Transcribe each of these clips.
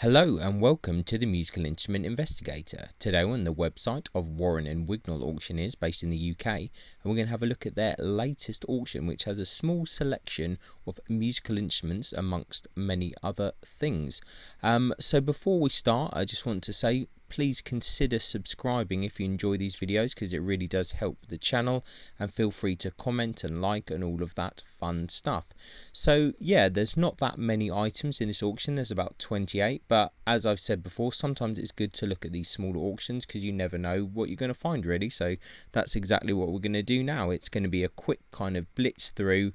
Hello and welcome to the Musical Instrument Investigator. Today we're on the website of Warren and Wignall Auctioneers based in the UK, and we're going to have a look at their latest auction, which has a small selection of musical instruments amongst many other things. So before we start, I just want to say please consider subscribing if you enjoy these videos, because it really does help the channel, and feel free to comment and like and all of that fun stuff. So yeah, there's not that many items in this auction. There's about 28, but as I've said before, sometimes it's good to look at these smaller auctions because you never know what you're going to find really. So that's exactly what we're going to do now. It's going to be a quick kind of blitz through,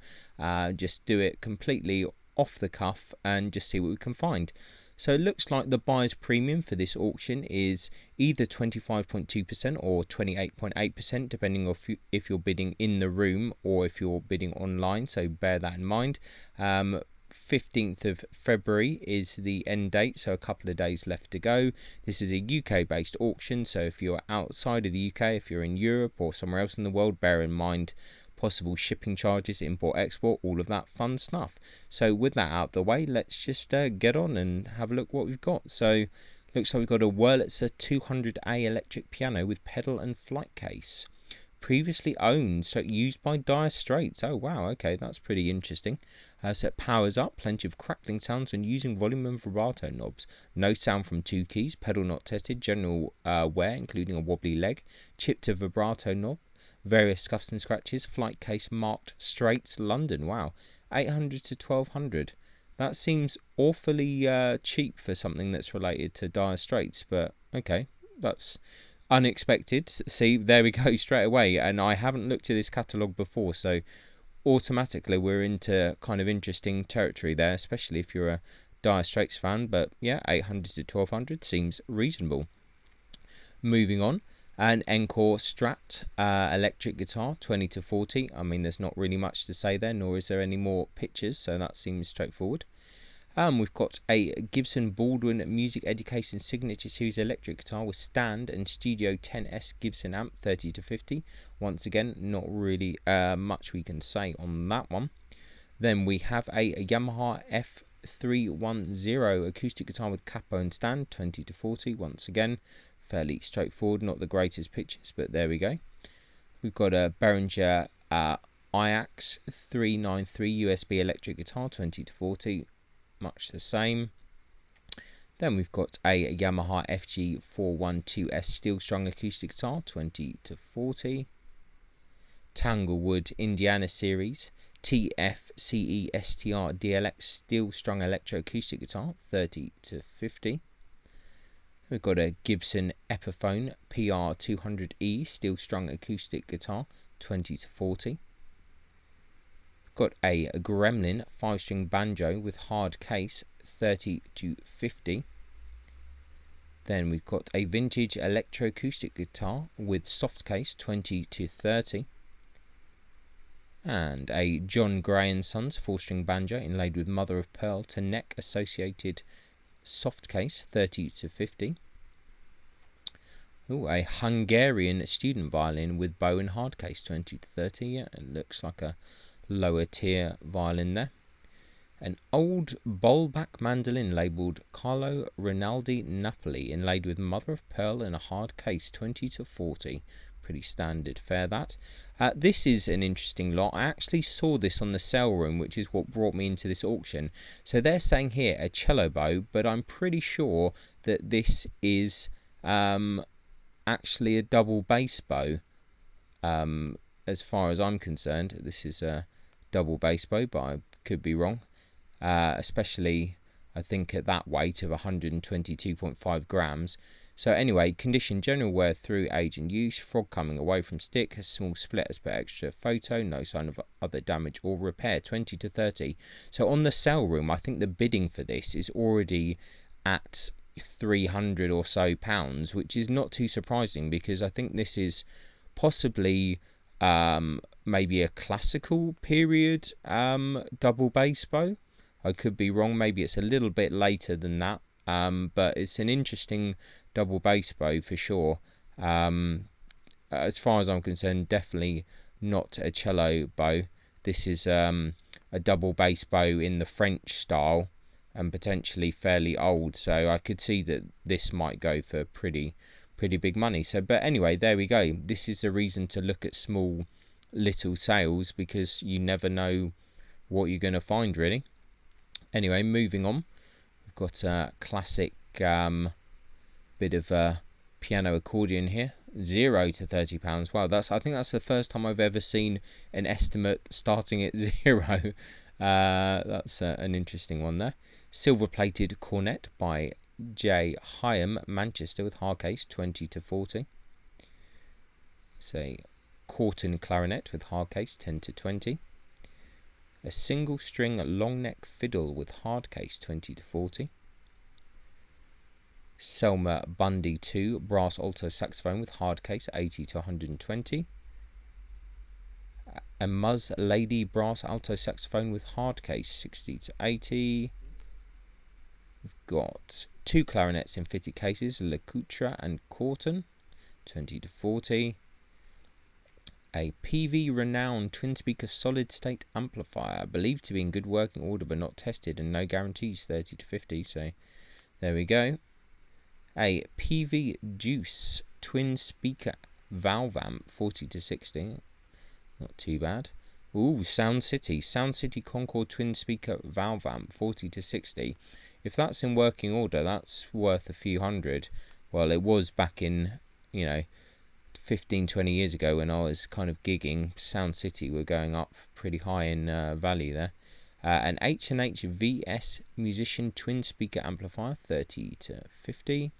just do it completely off the cuff and just see what we can find. So it looks like the buyer's premium for this auction is either 25.2% or 28.8%, depending on if you're bidding in the room or if you're bidding online. So bear that in mind. 15th of February is the end date, so a couple of days left to go. This is a UK based auction, so if you're outside of the UK, if you're in Europe or somewhere else in the world, bear in mind possible shipping charges, import export, all of that fun stuff. So with that out of the way, let's just get on and have a look what we've got. So looks like we've got a Wurlitzer 200A electric piano with pedal and flight case, previously owned, so used by Dire Straits. Oh wow, okay, that's pretty interesting. So it powers up, plenty of crackling sounds and using volume and vibrato knobs. No sound from two keys, pedal not tested, general wear including a wobbly leg, chip to vibrato knob, various scuffs and scratches, flight case marked Straits London. Wow, 800 to 1200. That seems awfully cheap for something that's related to Dire Straits, but okay, that's unexpected. See, there we go straight away, and I haven't looked at this catalogue before, so automatically we're into kind of interesting territory there, especially if you're a Dire Straits fan. But yeah, 800 to 1200 seems reasonable. Moving on, an Encore Strat electric guitar, 20 to 40. I mean, there's not really much to say there, nor is there any more pictures, so that seems straightforward. We've got a Gibson Baldwin Music Education Signature Series electric guitar with stand and Studio 10S Gibson amp, 30 to 50. Once again, not really much we can say on that one. Then we have a Yamaha F310 acoustic guitar with capo and stand, 20 to 40. Once again, fairly straightforward, not the greatest pictures, but there we go. We've got a Behringer IAX 393 USB electric guitar, 20 to 40. Much the same. Then we've got a Yamaha FG412S steel strung acoustic guitar, 20 to 40. Tanglewood Indiana Series TFCESTR DLX steel strung electro acoustic guitar, 30 to 50. We've got a Gibson Epiphone PR200E steel strung acoustic guitar, 20 to 40. Got a Gremlin 5-string banjo with hard case, 30 to 50. Then we've got a vintage electroacoustic guitar with soft case, 20 to 30. And a John Gray & Sons 4-string banjo inlaid with mother of pearl to neck associated soft case, 30 to 50. Ooh, a Hungarian student violin with bow and hard case, 20 to 30. Yeah, it looks like a lower tier violin there. An old bowl-back mandolin labelled Carlo Rinaldi Napoli inlaid with mother of pearl and a hard case, 20 to 40. Pretty standard fare that. This is an interesting lot. I actually saw this on the sale room, which is what brought me into this auction. So they're saying here a cello bow, but I'm pretty sure that this is actually a double bass bow. As far as I'm concerned, this is a double bass bow, but I could be wrong. Especially, I think, at that weight of 122.5 grams. So anyway, condition, general wear through age and use, frog coming away from stick, a small split as per extra photo, no sign of other damage or repair, 20 to 30. So on the sale room, I think the bidding for this is already at 300 or so pounds, which is not too surprising because I think this is possibly maybe a classical period double bass bow. I could be wrong, maybe it's a little bit later than that, but it's an interesting double bass bow for sure. As far as I'm concerned, definitely not a cello bow. This is a double bass bow in the French style, and potentially fairly old, so I could see that this might go for pretty big money. So, but anyway, there we go. This is the reason to look at small little sales, because you never know what you're going to find, really. Anyway, moving on, we've got a classic bit of a piano accordion here, £0 to £30. Wow, I think that's the first time I've ever seen an estimate starting at 0. That's an interesting one there. Silver plated cornet by J. Hyam, Manchester, with hard case, 20 to 40. Say Corton clarinet with hard case, 10 to 20. A single string long neck fiddle with hard case, 20 to 40. Selma Bundy 2 brass alto saxophone with hard case, 80 to 120. A Muzz Lady brass alto saxophone with hard case, 60 to 80. We've got 2 clarinets in fitted cases, LeCoutre and Corton, 20 to 40. A PV Renown twin speaker solid state amplifier, believed to be in good working order but not tested, and no guarantees, 30 to 50. So there we go. A PV Juice twin speaker valve amp, 40 to 60. Not too bad. Ooh, Sound City Concord twin speaker valve amp, 40 to 60. If that's in working order, that's worth a few hundred. Well, it was back in, 15-20 years ago when I was kind of gigging. Sound City were going up pretty high in value there. An H&H VS Musician twin speaker amplifier, 30 to 50.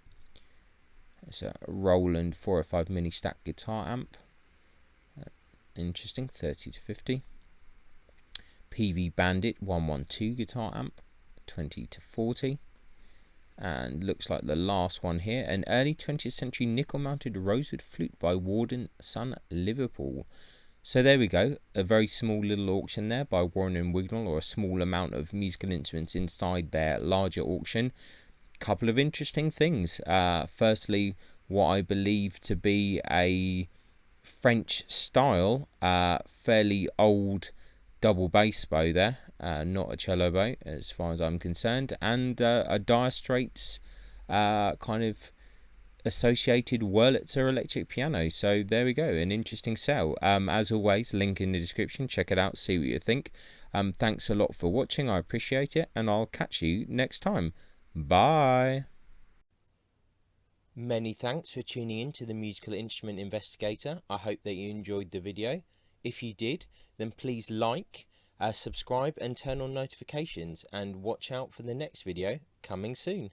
It's a Roland 405 mini stack guitar amp. Interesting, 30 to 50. PV Bandit 112 guitar amp, 20 to 40. And looks like the last one here, an early 20th century nickel mounted rosewood flute by Warden Son, Liverpool. So there we go, a very small little auction there by Warren Wignall, or a small amount of musical instruments inside their larger auction. Couple of interesting things. Firstly, what I believe to be a French style, fairly old double bass bow there, not a cello bow as far as I'm concerned, and a Dire Straits kind of associated Wurlitzer electric piano. So there we go, an interesting sale. As always, link in the description, check it out, see what you think. Thanks a lot for watching, I appreciate it, and I'll catch you next time. Bye. Many thanks for tuning in to the Musical Instrument Investigator. I hope that you enjoyed the video. If you did, then please like, subscribe and turn on notifications, and watch out for the next video coming soon.